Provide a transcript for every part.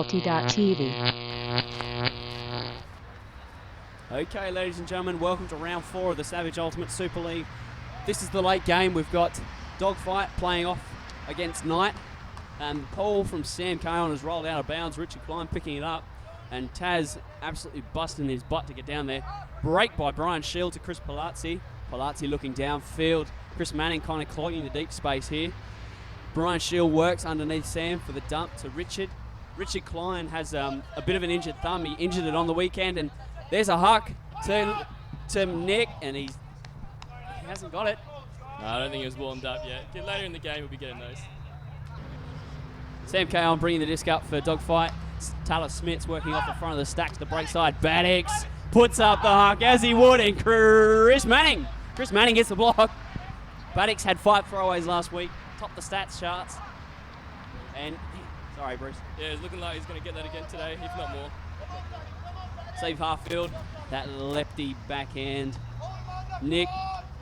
ULTI.TV. Okay, ladies and gentlemen, welcome to round 4 of the Savage Ultimate Super League. This is the late game. We've got Dogfight playing off against Knight. And Paul from Sam Kayon has rolled out of bounds. Richard Klein picking it up. And Taz absolutely busting his butt to get down there. Break by Brian Shield to Chris Palazzi. Palazzi looking downfield. Chris Manning kind of clogging the deep space here. Brian Shield works underneath Sam for the dump to Richard. Richard Klein has a bit of an injured thumb. He injured it on the weekend, and there's a huck to Nick, and he hasn't got it. No, I don't think he was warmed up yet. Later in the game, we'll be getting those. Sam Kayon bringing the disc up for Dogfight. Taylor Smith's working off the front of the stack to the break side. Baddix puts up the huck as he would, and Chris Manning gets the block. Baddix had 5 throwaways last week, topped the stats charts. And, sorry, Bruce. Yeah, it's looking like he's going to get that again today, if not more. Steve Harfield, that lefty backhand. Nick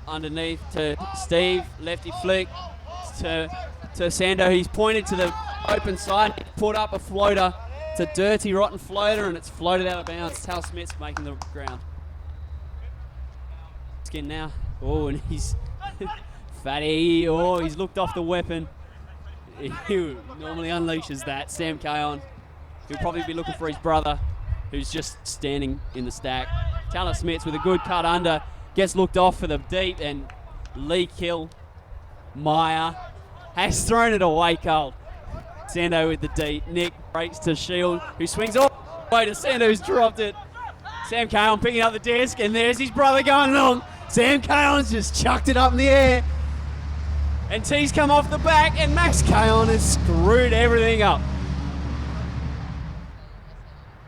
underneath to Steve, lefty flick to Sando. He's pointed to the open side, put up a floater. It's a dirty, rotten floater, and it's floated out of bounds. Tal Smith's making the ground. Skin now. Oh, and he's fatty. Oh, he's looked off the weapon. He normally unleashes that. Sam Kayon. He'll probably be looking for his brother, who's just standing in the stack. Taylor Smiths with a good cut under. Gets looked off for the deep, and Lee Kill. Meyer has thrown it away cold. Sando with the deep. Nick breaks to Shield, who swings all the way to Sando, who's dropped it. Sam Kayon picking up the disc, and there's his brother going long. Sam Kayon's just chucked it up in the air. And T's come off the back, and Max Kayon has screwed everything up.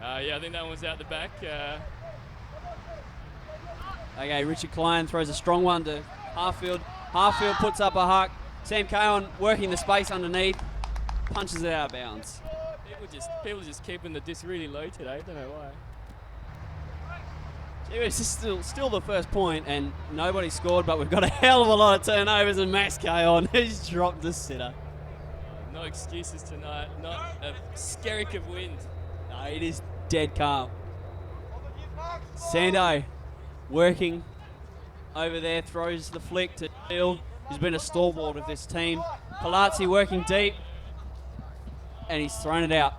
Yeah, I think that one's out the back. Okay, Richard Klein throws a strong one to Harfield. Harfield puts up a huck. Sam Kayon working the space underneath, punches it out of bounds. People just keeping the disc really low today. Don't know why. It's still the first point, and nobody scored, but we've got a hell of a lot of turnovers, and Max Kayon has dropped the sitter. No excuses tonight. Not a skerrick of wind. No, it is dead calm. Sando working over there, throws the flick to Shield, who's been a stalwart of this team. Palazzi working deep, and he's thrown it out.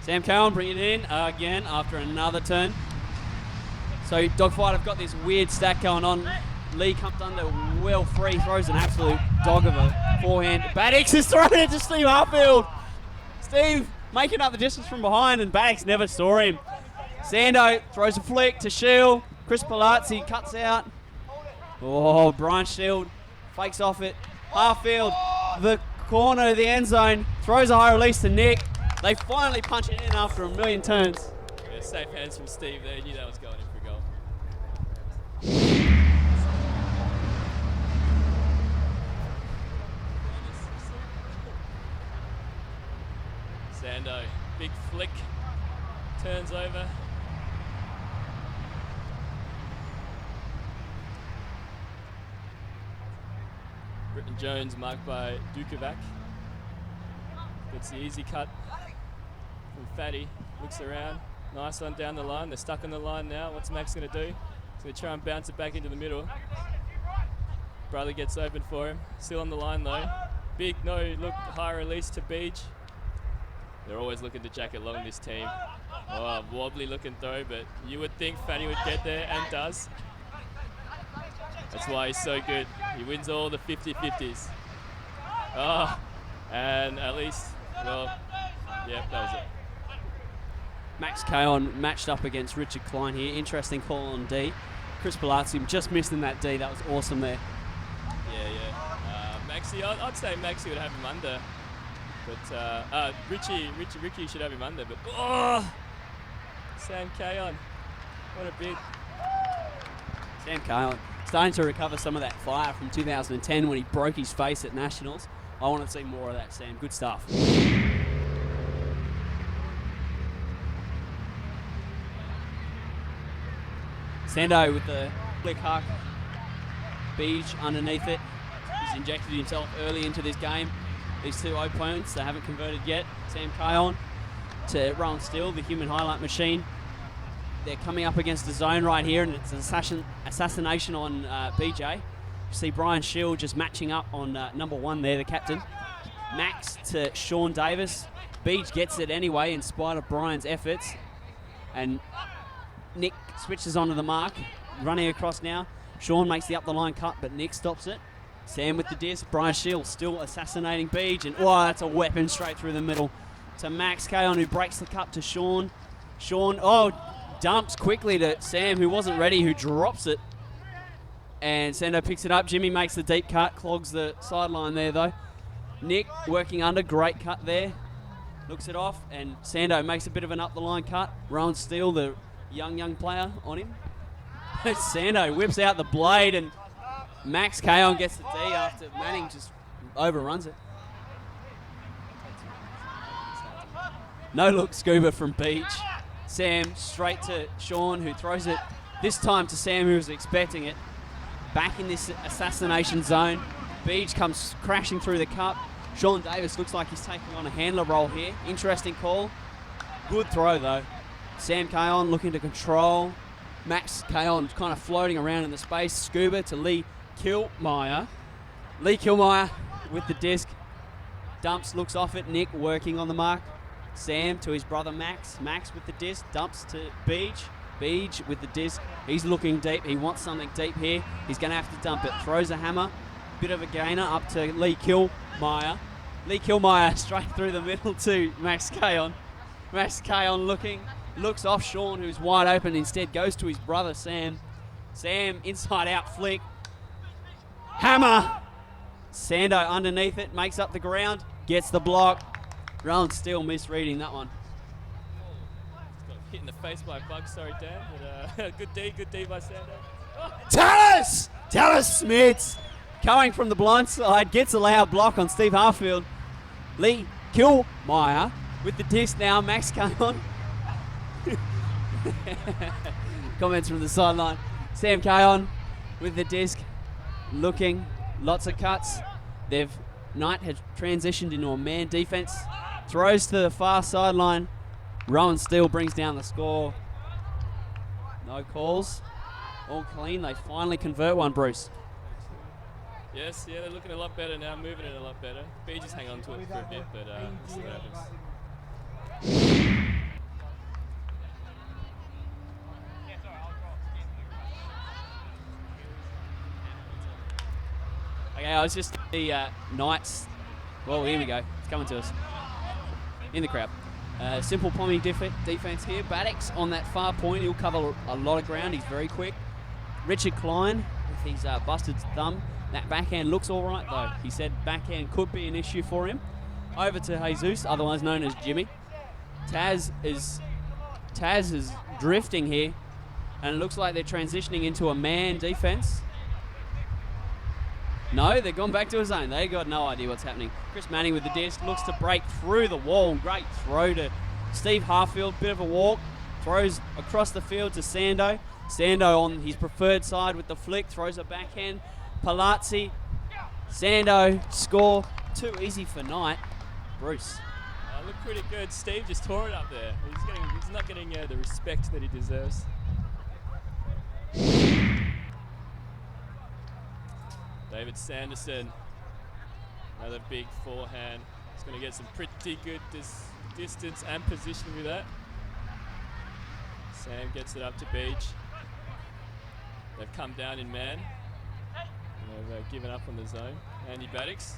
Sam Kayon bringing it in again after another turn. So Dogfight have got this weird stack going on. Lee comes under well free, throws an absolute dog of a forehand. Baddix has thrown it to Steve Harfield. Steve making up the distance from behind, and Baddix never saw him. Sando throws a flick to Shield. Chris Palazzi cuts out. Oh, Brian Shield fakes off it. Harfield, the corner of the end zone, throws a high release to Nick. They finally punch it in after a million turns. Yeah, safe hands from Steve there. He knew that was going in for a goal. Sando, big flick, turns over. Britton Jones marked by Dukovac. Gets the easy cut from Fatty. Looks around. Nice one down the line. They're stuck on the line now. What's Max going to do? He's going to try and bounce it back into the middle. Brother gets open for him. Still on the line though. Big no-look high release to Beach. They're always looking to jack it long, this team. Oh, wobbly looking throw, but you would think Fatty would get there, and does. That's why he's so good. He wins all the 50-50s. Oh, and at least, well, yep, that was it. Max Kayon matched up against Richard Klein here. Interesting call on D. Chris Palazzi just missed in that D. That was awesome there. Yeah. Maxi, I'd say Maxi would have him under. But Ricky should have him under. But, oh, Sam Kayon, what a bid. Sam Kayon starting to recover some of that fire from 2010 when he broke his face at Nationals. I want to see more of that, Sam. Good stuff. Sando with the flick huck. Beach underneath it. He's injected himself early into this game. These two opponents, they haven't converted yet. Sam Kayon to Rowan Steele, the human highlight machine. They're coming up against the zone right here, and it's an assassination on BJ. You see Brian Shield just matching up on number 1 there, the captain. Max to Sean Davis. Beach gets it anyway in spite of Brian's efforts. And Nick switches onto the mark, running across now. Sean makes the up the line cut, but Nick stops it. Sam with the disc. Brian Shield still assassinating Beach, and oh, that's a weapon straight through the middle to Max Kayon, who breaks the cup to Sean. Sean, dumps quickly to Sam, who wasn't ready, who drops it. And Sando picks it up. Jimmy makes the deep cut, clogs the sideline there though. Nick working under, great cut there. Looks it off, and Sando makes a bit of an up the line cut. Rowan Steele, the young player, on him. Sando whips out the blade, and Max Kayon gets the D after Manning just overruns it. No look scuba from Beach. Sam straight to Sean, who throws it this time to Sam, who was expecting it. Back in this assassination zone. Beach comes crashing through the cup. Sean Davis looks like he's taking on a handler role here. Interesting call. Good throw though. Sam Kayon looking to control. Max Kayon kind of floating around in the space. Scuba to Lee Kilmeyer. Lee Kilmeyer with the disc. Dumps, looks off it. Nick working on the mark. Sam to his brother Max. Max with the disc. Dumps to Beach. Beach with the disc. He's looking deep. He wants something deep here. He's going to have to dump it. Throws a hammer. Bit of a gainer up to Lee Kilmeyer. Lee Kilmeyer straight through the middle to Max Kayon. Max Kayon looks off Sean, who's wide open. Instead goes to his brother Sam. Sam inside out flick. Hammer. Sando underneath it, makes up the ground, gets the block. Rowan still misreading that one. Got hit in the face by a bug, sorry Dan. But, good D by Sando. Tallis Smits going from the blind side, gets a loud block on Steve Harfield. Lee Kilmeyer with the disc now. Max Kayon. Comments from the sideline. Sam Kayon with the disc, looking, lots of cuts. Knight has transitioned into a man defense. Throws to the far sideline. Rowan Steele brings down the score. No calls. All clean. They finally convert one, Bruce. Yes, yeah, they're looking a lot better now, moving it a lot better. Beach just hang on to it for a bit, but we'll see what happens. Okay, I was just the Knights. Well, here we go. It's coming to us. In the crowd. Simple Pommy defense here. Baddocks on that far point. He'll cover a lot of ground. He's very quick. Richard Klein with his busted thumb. That backhand looks all right, though. He said backhand could be an issue for him. Over to Jesus, otherwise known as Jimmy. Taz is drifting here, and it looks like they're transitioning into a man defense. No, they've gone back to a zone. They got no idea what's happening. Chris Manning with the disc looks to break through the wall. Great throw to Steve Harfield. Bit of a walk. Throws across the field to Sando. Sando on his preferred side with the flick. Throws a backhand. Palazzi. Sando score. Too easy for Knight. Bruce. Looked pretty good. Steve just tore it up there. He's not getting the respect that he deserves. David Sanderson, another big forehand. He's going to get some pretty good distance and position with that. Sam gets it up to Beach. They've come down in man. And they've given up on the zone. Andy Baddocks,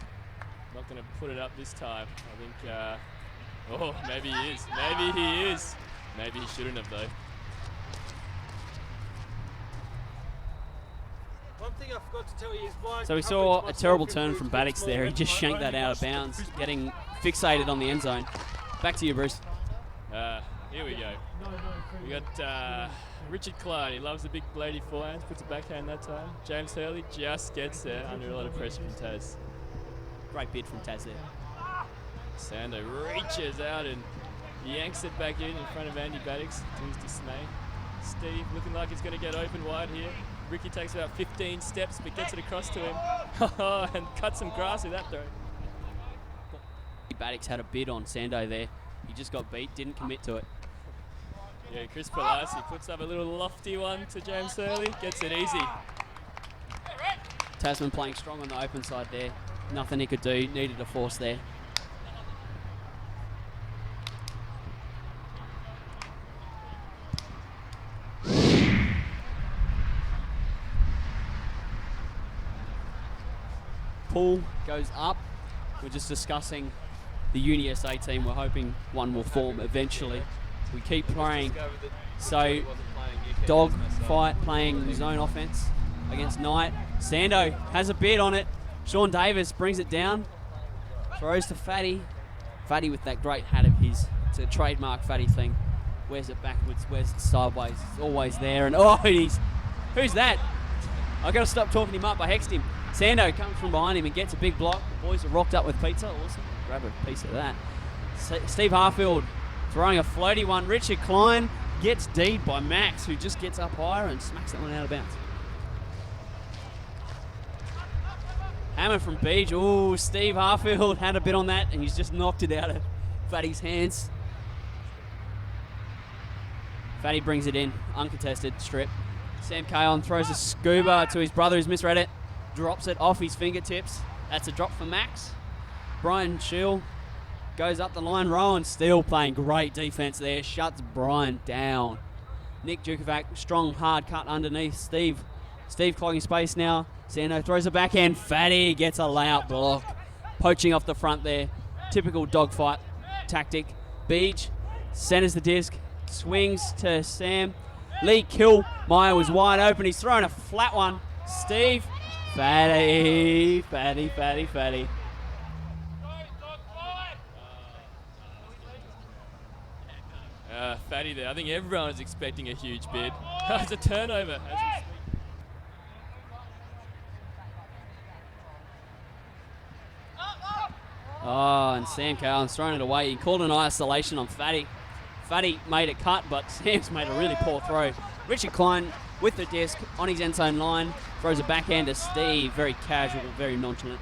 not going to put it up this time. I think, maybe he is. Maybe he is. Maybe he shouldn't have though. So we saw a terrible turn from Baddocks there. He just shanked that out of bounds, getting fixated on the end zone. Back to you, Bruce. Here we go. We got Richard Klein. He loves the big bladey forehand. Puts a backhand that time. James Hurley just gets there under a lot of pressure from Taz. Great bid from Taz there. Sando reaches out and yanks it back in front of Andy Baddocks to his dismay. Steve looking like he's going to get open wide here. Ricky takes about 15 steps but gets it across to him and cuts some grass with that throw. acrobatics had a bid on Sando there. He just got beat, didn't commit to it. Yeah, Chris Palasi puts up a little lofty one to James Hurley, gets it easy. Tasman playing strong on the open side there. Nothing he could do, needed a force there. Pool goes up. We're just discussing the Uni SA team. We're hoping one will form eventually. We keep playing. So, dog fight playing zone offense against Knight. Sando has a bid on it. Sean Davis brings it down. Throws to Fatty. Fatty with that great hat of his. It's a trademark Fatty thing. Wears it backwards, wears it sideways. It's always there. And who's that? I've got to stop talking him up. I hexed him. Sando comes from behind him and gets a big block. The boys are rocked up with pizza. Awesome. Grab a piece of that. Steve Harfield throwing a floaty one. Richard Klein gets D'd by Max, who just gets up higher and smacks that one out of bounds. Hammer from Beach. Oh, Steve Harfield had a bit on that, and he's just knocked it out of Fatty's hands. Fatty brings it in. Uncontested strip. Sam Kayon throws a scuba to his brother who's misread it. Drops it off his fingertips. That's a drop for Max. Brian Shield goes up the line. Rowan still playing great defense there. Shuts Brian down. Nick Jukovac, strong hard cut underneath. Steve clogging space now. Sando throws a backhand. Fatty gets a layout block. Poaching off the front there. Typical dogfight tactic. Beach centers the disc. Swings to Sam. Lee Kilmeyer was wide open. He's throwing a flat one. Steve. Fatty. Fatty there. I think everyone is expecting a huge bid. It's a turnover as we speak. Oh, and Sam Cowan's thrown it away. He called an isolation on Fatty. Fatty made a cut, but Sam's made a really poor throw. Richard Klein with the disc on his end zone line. Throws a backhand to Steve. Very casual, very nonchalant.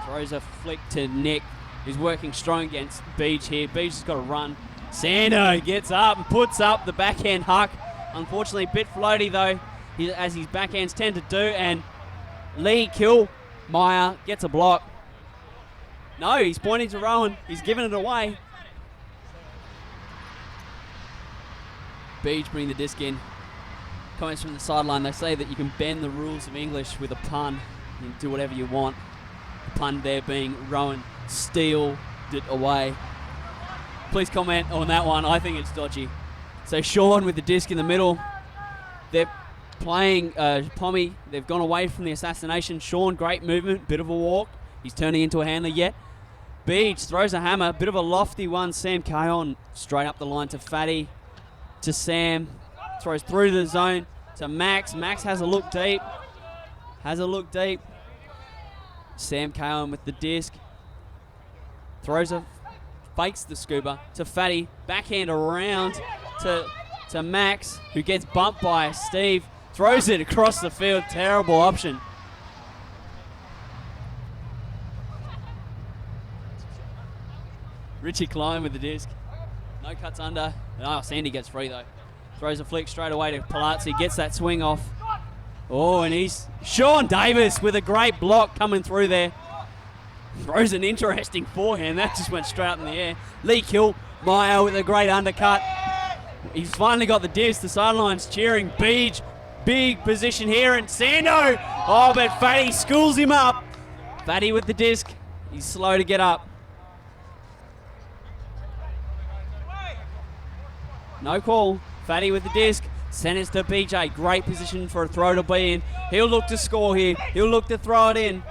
Throws a flick to Nick, who's working strong against Beach here. Beach has got to run. Sando gets up and puts up the backhand huck. Unfortunately, a bit floaty though, as his backhands tend to do. And Lee Kilmeyer gets a block. No, he's pointing to Rowan. He's giving it away. Beach bring the disc in. Comments from the sideline, they say that you can bend the rules of English with a pun. You can do whatever you want. The pun there being Rowan steal it away. Please comment on that one. I think it's dodgy. So Sean with the disc in the middle. They're playing Pommy. They've gone away from the assassination. Sean, great movement, bit of a walk. He's turning into a handler yet. Beach throws a hammer, bit of a lofty one. Sam Kayon straight up the line to Fatty. To Sam. Throws through the zone to Max. Max has a look deep. Sam Kayon with the disc. Fakes the scuba to Fatty. Backhand around to Max, who gets bumped by Steve. Throws it across the field. Terrible option. Richie Klein with the disc. No cuts under. Oh, Sandy gets free though. Throws a flick straight away to Palazzi. Gets that swing off. Oh, and he's Sean Davis with a great block coming through there. Throws an interesting forehand. That just went straight up in the air. Lee Kilmeyer with a great undercut. He's finally got the disc. The sideline's cheering. Beach, big position here. And Sando. Oh, but Fatty schools him up. Fatty with the disc. He's slow to get up. No call. Fatty with the disc. Centers to BJ. Great position for a throw to be in. He'll look to score here. He'll look to throw it in.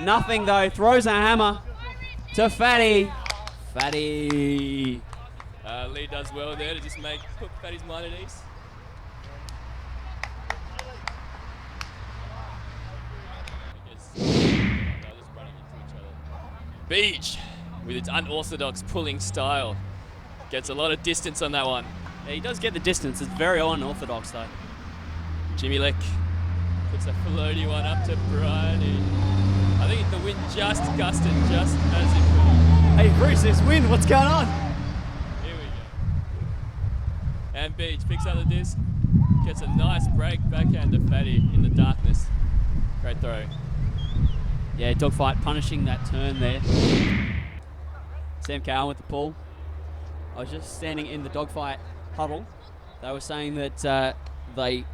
Nothing though. Throws a hammer to Fatty. Fatty. Lee does well there to just put Fatty's mind at ease. Beach, with its unorthodox pulling style, gets a lot of distance on that one. Yeah, he does get the distance. It's very unorthodox though. Jimmy Leck puts a floaty one up to Bryony. I think the wind just gusted just as it could. Hey, Bruce, there's wind. What's going on? Here we go. And Beach picks up the disc, gets a nice break backhand to Fatty in the darkness. Great throw. Yeah, dogfight punishing that turn there. Sam Cowan with the pull. I was just standing in the dogfight huddle. They were saying that they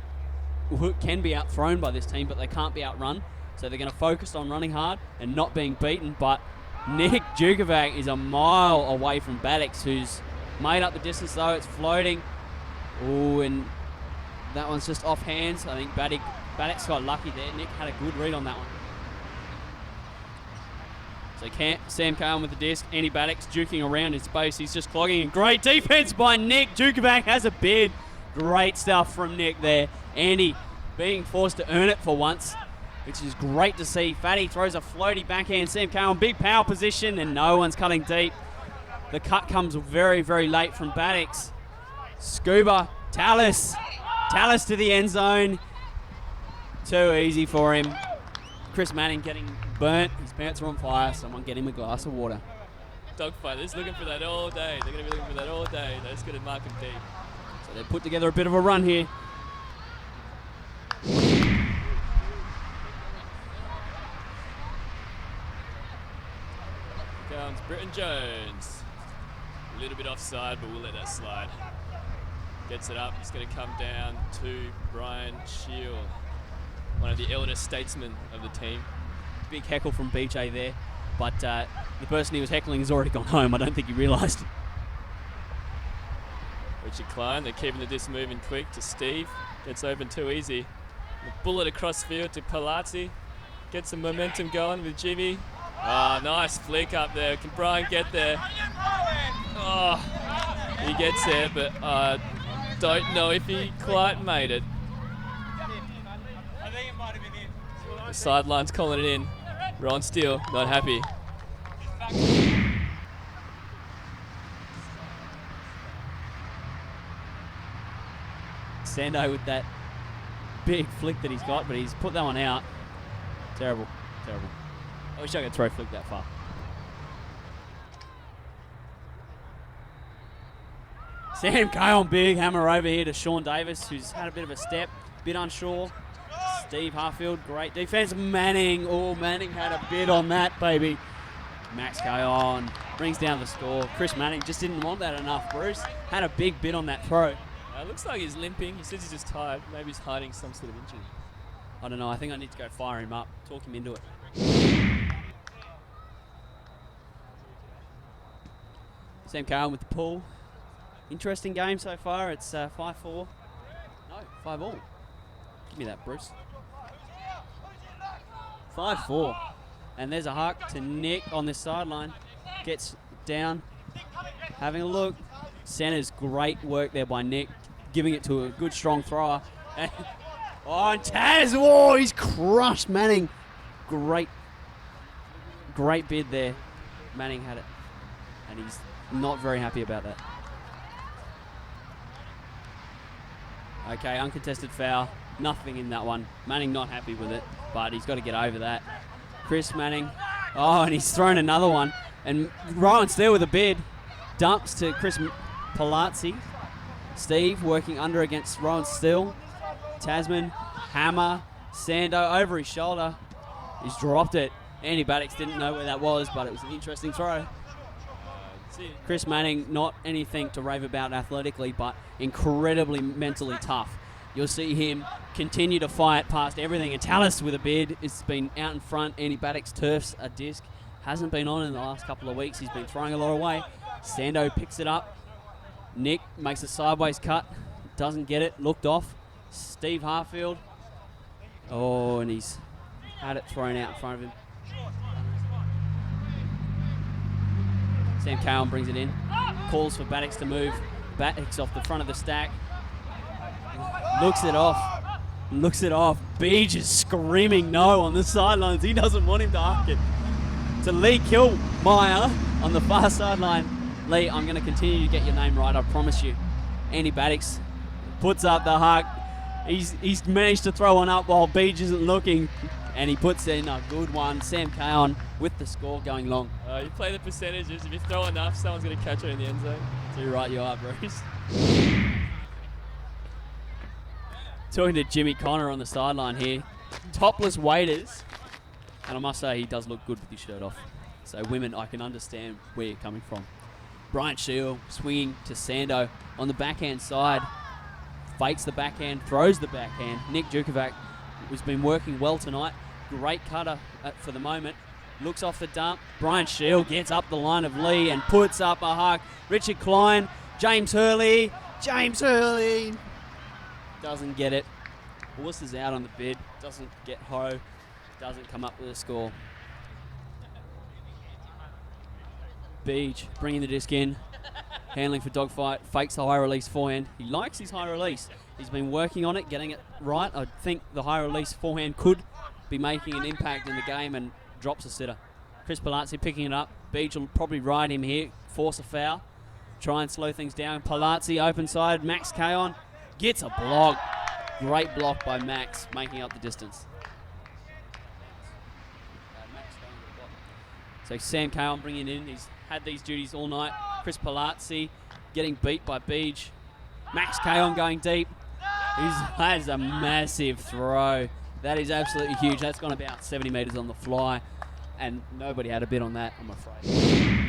can be outthrown by this team, but they can't be outrun. So they're going to focus on running hard and not being beaten. But Nick Jukovac is a mile away from Baddix, who's made up the distance though. It's floating. Oh, and that one's just off hands. I think Baddix got lucky there. Nick had a good read on that one. So Sam Cowan with the disc. Andy Baddix juking around in space. He's just clogging. And great defense by Nick. Jukovac has a bid. Great stuff from Nick there. Andy being forced to earn it for once, which is great to see. Fatty throws a floaty backhand. Sam Cowan, big power position, and no one's cutting deep. The cut comes very, very late from Baddix. Scuba, Tallis to the end zone. Too easy for him. Chris Manning getting burnt. His pants are on fire. Someone get him a glass of water. Dogfighters looking for that all day. They're going to be looking for that all day. They're just going to mark him deep. So they put together a bit of a run here. Comes Britton Jones. A little bit offside, but we'll let that slide. Gets it up. He's going to come down to Brian Shield, one of the elder statesmen of the team. Big heckle from BJ there, but the person he was heckling has already gone home. I don't think he realised. Richard Klein, they're keeping the disc moving quick to Steve. Gets open too easy. The bullet across field to Palazzi. Gets some momentum going with Jimmy. Oh, nice flick up there. Can Brian get there? Oh, he gets there, but don't know if he quite made it. The sideline's calling it in. Ron Steele, not happy. Sando with that big flick that he's got, but he's put that one out. Terrible, terrible. I wish I could throw flick that far. Sam Cowan, big hammer over here to Sean Davis, who's had a bit of a step, bit unsure. Steve Harfield, great defense. Manning, oh, Manning had a bid on that, baby. Max Cowan brings down the score. Chris Manning just didn't want that enough, Bruce. Had a big bid on that throw. Looks like he's limping. He says he's just tired. Maybe he's hiding some sort of injury. I don't know. I think I need to go fire him up, talk him into it. Sam Cowan with the pull. Interesting game so far. It's 5-4. No, 5-all. Give me that, Bruce. 5-4. And there's a huck to Nick on this sideline. Gets down. Having a look. Center's great work there by Nick. Giving it to a good, strong thrower. And Taz. Oh, he's crushed Manning. Great bid there. Manning had it. And he's not very happy about that. Okay, uncontested foul. Nothing in that one. Manning not happy with it, but he's got to get over that. Chris Manning. Oh, and he's thrown another one. And Ryan Steele with a bid. Dumps to Chris Palazzi. Steve working under against Ryan Steele. Tasman, hammer, Sando over his shoulder. He's dropped it. Andy Baddix didn't know where that was, but it was an interesting throw. Chris Manning, not anything to rave about athletically, but incredibly mentally tough. You'll see him continue to fight past everything. And Tallis with a bid. It's been out in front. Andy Baddix turfs a disc. Hasn't been on in the last couple of weeks. He's been throwing a lot away. Sando picks it up. Nick makes a sideways cut. Doesn't get it. Looked off. Steve Harfield. Oh, and he's had it thrown out in front of him. Sam Cowan brings it in. Calls for Baddix to move. Baddix off the front of the stack. Looks it off. Beach is screaming no on the sidelines. He doesn't want him to arc it. To Lee Kilmeyer on the far sideline. Lee, I'm going to continue to get your name right, I promise you. Andy Baddix puts up the huck. He's managed to throw one up while Beach isn't looking. and he puts in a good one. Sam Kaon with the score going long. You play the percentages. If you throw enough, someone's going to catch it in the end zone. Too right you are, Bruce. Talking to Jimmy Connor on the sideline here. Topless waiters. And I must say, he does look good with his shirt off. So women, I can understand where you're coming from. Bryant Shield swinging to Sando on the backhand side. Fakes the backhand, throws the backhand. Nick Djukovac has been working well tonight. Great cutter for the moment. Looks off the dump. Bryant Shield gets up the line of Lee and puts up a hug. Richard Klein, James Hurley. James Hurley doesn't get it. Worcester's out on the bid. Doesn't get Ho. Doesn't come up with a score. Beach bringing the disc in. Handling for Dogfight. Fakes the high release forehand. He likes his high release. He's been working on it, getting it right. I think the high release forehand could be making an impact in the game, and drops a sitter. Chris Palazzi picking it up. Beach will probably ride him here. Force a foul. Try and slow things down. Palazzi open side. Max Kaon gets a block. Great block by Max, making up the distance. So Sam Kaon bringing it in. He's had these duties all night. Chris Palazzi getting beat by Beach. Max Kaon going deep. That is a massive throw. That is absolutely huge. That's gone about 70 metres on the fly. And nobody had a bid on that, I'm afraid.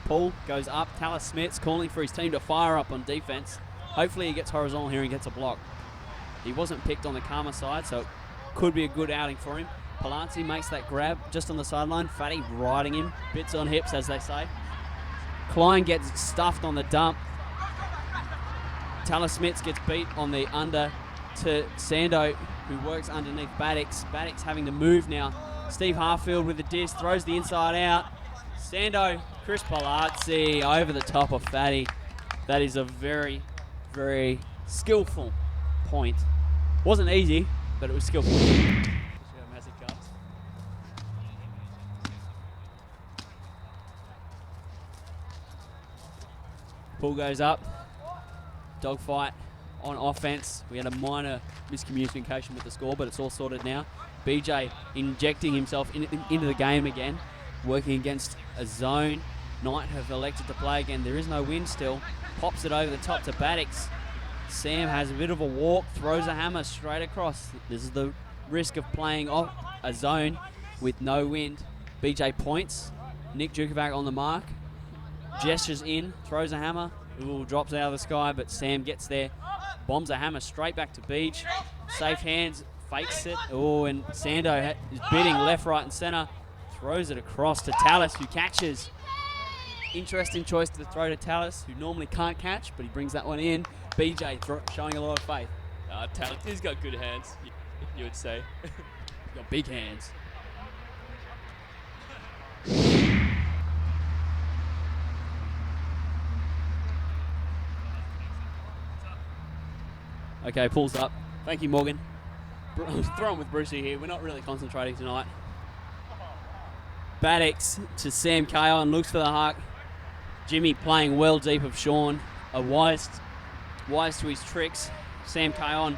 Paul goes up. Talis Smith's calling for his team to fire up on defence. Hopefully he gets horizontal here and gets a block. He wasn't picked on the Karma side, so it could be a good outing for him. Palazzi makes that grab just on the sideline. Fatty riding him. Bits on hips, as they say. Klein gets stuffed on the dump. Talis Smith gets beat on the under to Sando, who works underneath Baddix. Baddix having to move now. Steve Harfield with the disc, throws the inside out. Sando, Chris Palazzi over the top of Fatty. That is a very, very skillful point. Wasn't easy, but it was skillful. Pull goes up. Dogfight on offense. We had a minor miscommunication with the score, but it's all sorted now. BJ injecting himself into the game again, working against a zone. Knight have elected to play again. There is no wind still. Pops it over the top to Baddix. Sam has a bit of a walk, throws a hammer straight across. This is the risk of playing off a zone with no wind. BJ points. Nick Djukovac on the mark. Gestures in, throws a hammer. Ooh, drops out of the sky, but Sam gets there. Bombs a hammer straight back to Beach. Safe hands, fakes it. Oh, and Sando is bidding left, right, and centre. Throws it across to Talis, who catches. Interesting choice to throw to Talis, who normally can't catch, but he brings that one in. BJ showing a lot of faith. Talis, he's got good hands, you would say. He's got big hands. Okay, pulls up. Thank you, Morgan. Throwing with Brucey here. We're not really concentrating tonight. Baddix to Sam Kaon, looks for the huck. Jimmy playing well deep of Sean. A wise to his tricks. Sam Kaon.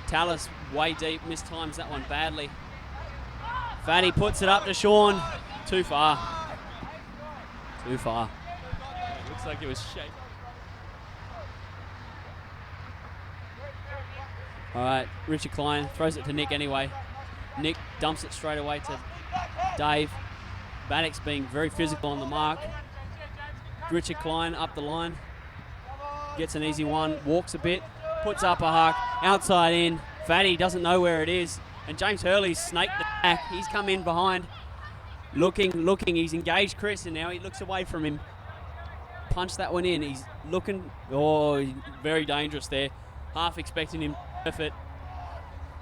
Talis way deep, mistimes that one badly. Fatty puts it up to Sean. Too far. Too far. It looks like it was shaped. All right, Richard Klein throws it to Nick anyway. Nick dumps it straight away to Dave. Baddix being very physical on the mark. Richard Klein up the line. Gets an easy one, walks a bit, puts up a huck, outside in. Fatty doesn't know where it is. And James Hurley's snaked the back. He's come in behind. Looking. He's engaged Chris, and now he looks away from him. Punched that one in. He's looking. Oh, very dangerous there. Half expecting him to surf it.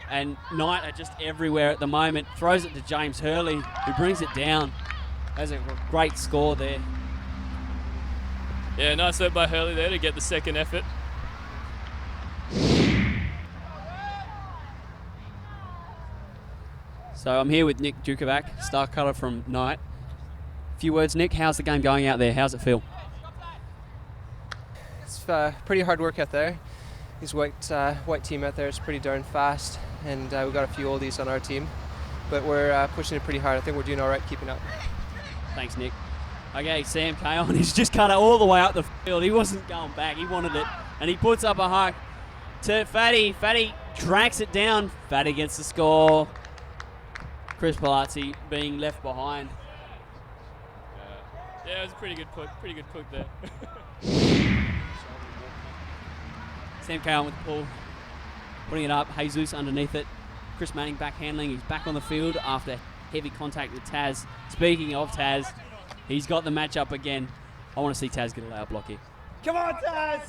And Knight are just everywhere at the moment. Throws it to James Hurley, who brings it down. That's a great score there. Yeah, nice work by Hurley there to get the second effort. So I'm here with Nick Djukovac, star cutter from Knight. A few words, Nick. How's the game going out there? How's it feel? It's pretty hard work out there. These white team out there is pretty darn fast, and we've got a few oldies on our team, but we're pushing it pretty hard. I think we're doing all right keeping up. Thanks, Nick. Okay, Sam Kayon, he's just cut it all the way up the field. He wasn't going back. He wanted it, and he puts up a hug to Fatty. Fatty tracks it down. Fatty gets the score. Chris Palazzi being left behind. Yeah, it was a pretty good put there. Sam Kayon with the ball, putting it up. Jesus underneath it. Chris Manning back handling. He's back on the field after heavy contact with Taz. Speaking of Taz, he's got the matchup again. I want to see Taz get a loud block here. Come on, Taz!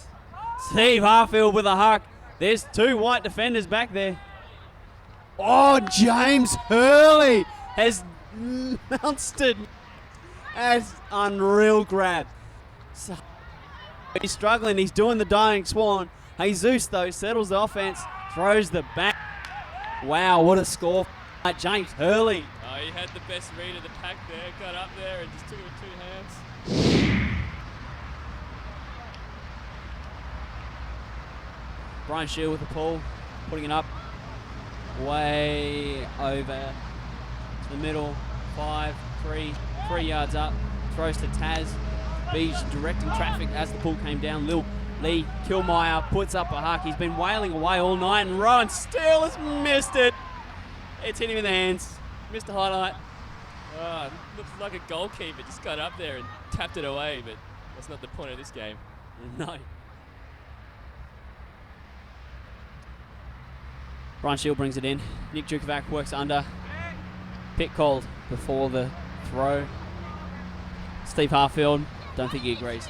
Steve Harfield with a huck. There's two white defenders back there. Oh, James Hurley has monstered. That's unreal grab. So he's struggling. He's doing the dying swan. Jesus, though, settles the offense, throws the back. Wow, what a score. James Hurley. Oh, he had the best read of the pack there. Got up there and just took it with 2 hands. Brian Shield with the ball, putting it up. Way over to the middle. 5, 3 yards up. Throws to Taz. Beach directing traffic as the pull came down. Lil Lee Kilmeyer puts up a huck. He's been wailing away all night, and Ryan still has missed it. It's hit him in the hands. Missed a highlight. Oh, looks like a goalkeeper just got up there and tapped it away, but that's not the point of this game. No. Brian Shield brings it in. Nick Jukovac works under. Pit called before the throw. Steve Harfield, don't think he agrees.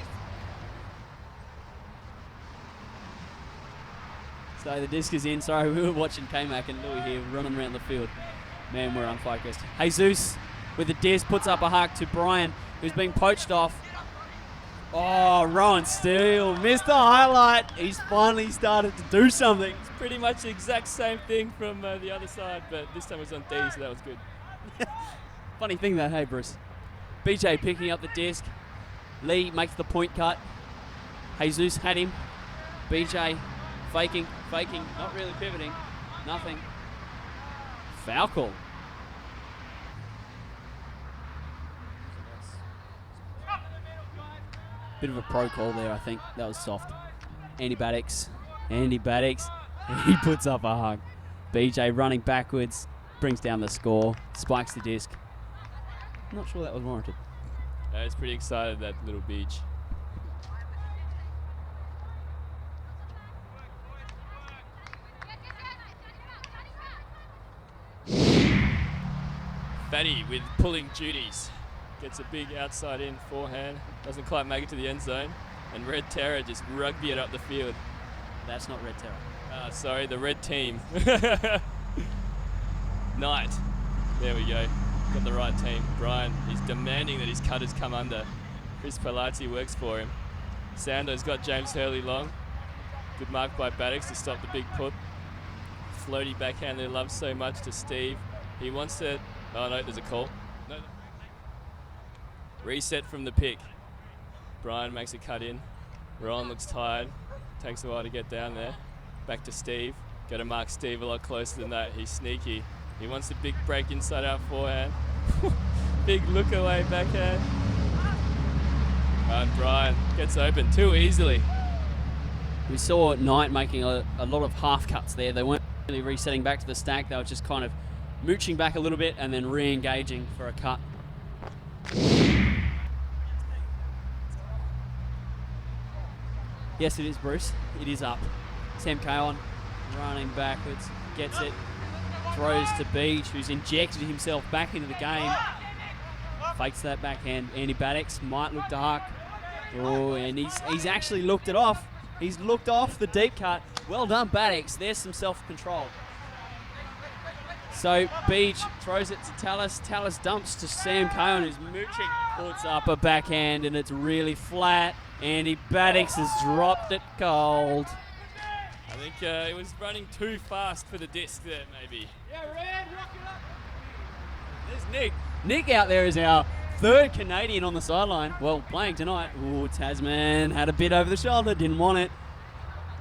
So the disc is in. Sorry, we were watching K-Mac and Louis here running around the field. Man, we're unfocused. Jesus with the disc puts up a huck to Brian, who's being poached off. Oh, Rowan Steele missed the highlight. He's finally started to do something. It's pretty much the exact same thing from the other side, but this time it was on D, so that was good. Funny thing that, hey, Bruce. BJ picking up the disc. Lee makes the point cut. Jesus had him. BJ faking, not really pivoting. Nothing. Foul call. Bit of a pro call there, I think. That was soft. Andy Baddix. He puts up a hug. BJ running backwards, brings down the score, spikes the disc. Not sure that was warranted. I was pretty excited, that little beach. Fatty with pulling duties. Gets a big outside in forehand. Doesn't quite make it to the end zone. And Red Terror just rugby it up the field. That's not Red Terror. Sorry, the red team. Knight. There we go. Got the right team. Brian, he's demanding that his cutters come under. Chris Palazzi works for him. Sando's got James Hurley long. Good mark by Baddix to stop the big put. Floaty backhand that he loves so much to Steve. He wants to... Oh no, there's a call. No. Reset from the pick. Brian makes a cut in. Ron looks tired. Takes a while to get down there. Back to Steve. Got to mark Steve a lot closer than that. He's sneaky. He wants a big break inside out forehand. Big look away backhand. And Brian gets open too easily. We saw Knight making a lot of half cuts there. They weren't really resetting back to the stack. They were just kind of mooching back a little bit and then re-engaging for a cut. Yes, it is, Bruce. It is up. Sam Kayon running backwards, gets it, throws to Beach, who's injected himself back into the game. Fakes that backhand. Andy Baddix might look to huck. Oh, and he's actually looked it off. He's looked off the deep cut. Well done, Baddix. There's some self-control. So Beach throws it to Tallis. Tallis dumps to Sam Kayon, who's mooching. Puts up a backhand, and it's really flat. Andy Baddix has dropped it cold. I think it was running too fast for the disc there, maybe. Yeah, Red, rock it up. There's Nick. Nick out there is our third Canadian on the sideline. Well, playing tonight. Ooh, Tasman had a bit over the shoulder, didn't want it.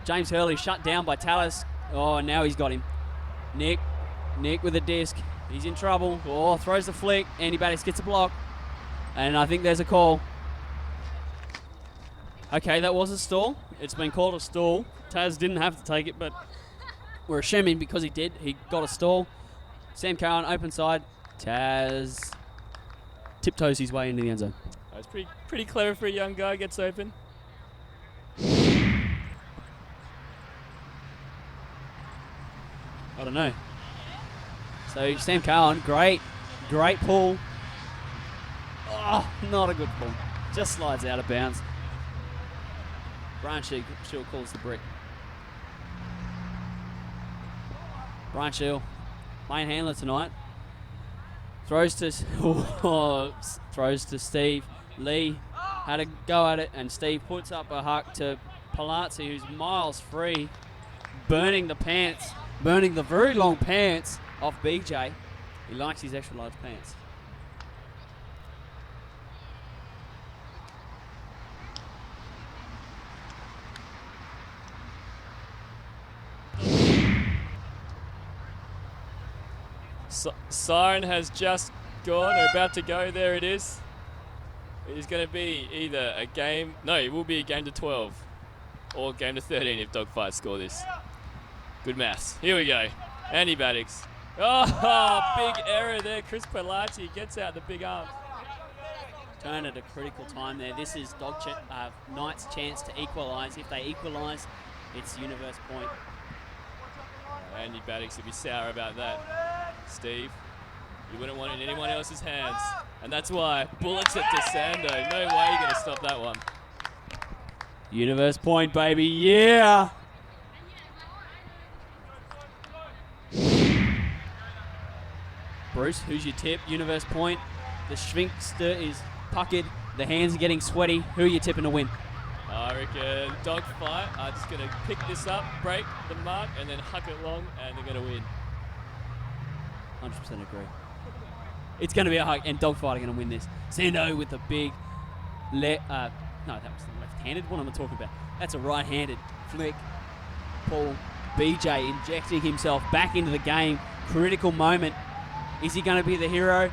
James Hurley shut down by Tallis. Oh, now he's got him. Nick with a disc. He's in trouble. Oh, throws the flick. Andy Baddix gets a block. And I think there's a call. Okay, that was a stall. It's been called a stall. Taz didn't have to take it, but we're assuming because he did, he got a stall. Sam Cowan, open side. Taz tiptoes his way into the end zone. That's pretty clever for a young guy. Gets open. I don't know. So Sam Cowan, great pull. Oh, not a good pull. Just slides out of bounds. Brian Shield calls the brick. Brian Shield, main handler tonight. Throws to Steve. Lee had a go at it, and Steve puts up a huck to Palazzi, who's miles free, burning the very long pants off BJ. He likes his extra large pants. Siren has just gone, or about to go. There it is. It is going to be either a game. No, it will be a game to 12 or game to 13 if Dogfight score this. Good maths. Here we go. Andy Baddix. Oh, big error there. Chris Palazzi gets out the big arm. Turn at a critical time there. This is Knight's chance to equalise. If they equalise, it's universe point. Andy Baddix would be sour about that. Steve, you wouldn't want it in anyone else's hands. And that's why bullets it to Sando. No way you're going to stop that one. Universe point, baby. Yeah. Bruce, who's your tip? Universe point. The Schwinkster is puckered. The hands are getting sweaty. Who are you tipping to win? I reckon Dogfight are just going to pick this up, break the mark, and then huck it long, and they're going to win. 100% agree. It's going to be a hug, and Dogfight are going to win this. Sando with the big no, that was the left-handed. What am I talking about? That's a right-handed flick. Paul BJ injecting himself back into the game. Critical moment. Is he going to be the hero?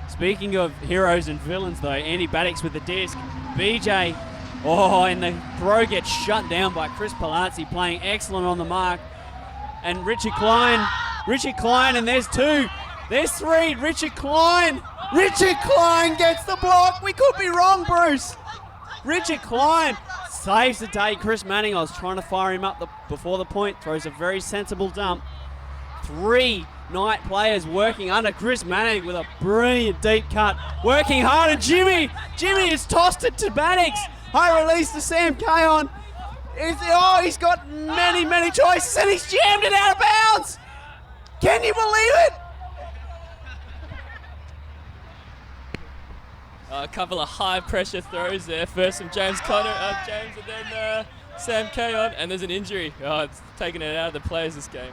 Speaking of heroes and villains, though, Andy Baddix with the disc. BJ, and the throw gets shut down by Chris Palazzi, playing excellent on the mark. And Richard Klein, and there's two. There's three. Richard Klein gets the block. We could be wrong, Bruce. Richard Klein saves the day. Chris Manning, I was trying to fire him up before the point, throws a very sensible dump. 3 Knight players working under Chris Manning with a brilliant deep cut. Working hard, and Jimmy has tossed it to Baddix. High release to Sam Kayon. He's got many choices, and he's jammed it out of bounds. Can you believe it? A couple of high-pressure throws there. First from James and then Sam Kayon, and there's an injury. It's taking it out of the players this game.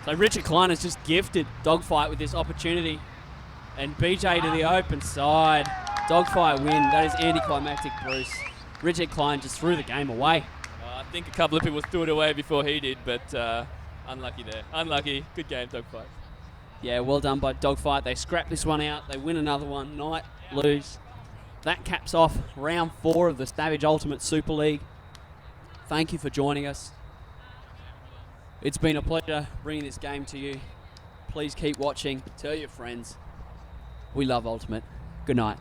So Richard Klein has just gifted Dogfight with this opportunity. And BJ to the open side. Dogfight win. That is anticlimactic, Bruce. Richard Klein just threw the game away. I think a couple of people threw it away before he did, but unlucky there. Unlucky. Good game, Dogfight. Yeah, well done by Dogfight. They scrap this one out. They win another one. Knight lose. That caps off round 4 of the Savage Ultimate Super League. Thank you for joining us. It's been a pleasure bringing this game to you. Please keep watching. Tell your friends. We love Ultimate. Good night.